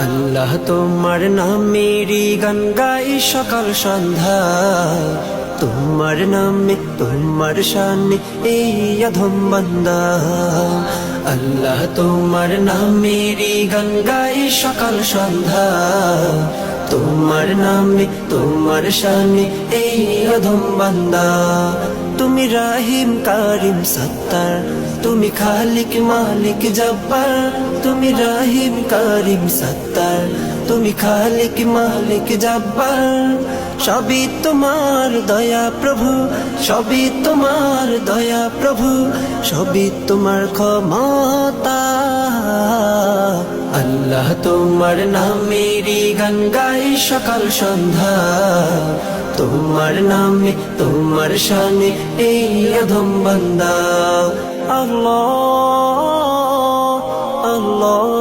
আল্লাহ তোমার নামেরই গান গাই সকাল সন্ধ্যা, তোমার নামে তোমার শানে এই অধম বান্দা। আল্লাহ তোমার নামেরই গান গাই সকাল সন্ধ্যা, তোমার নামে তোমার শানে এই অধম বান্দা। তুমি রাহিম কারিম সত্তার, তুমি খালিক মালিক জব্বার। তুমি রাহিম কারিম সত্তার, তুমি খালিক মালিক জব্বার। সবই তোমার দয়া প্রভু, সবই তোমার দয়া প্রভু, সবই তোমার ক্ষমতা। আল্লাহ তোমার নামেরই গান গাই সকাল সন্ধ্যা, তোমার নামে তোমার শানে এই অধম বান্দা। আল্লাহ আল্লাহ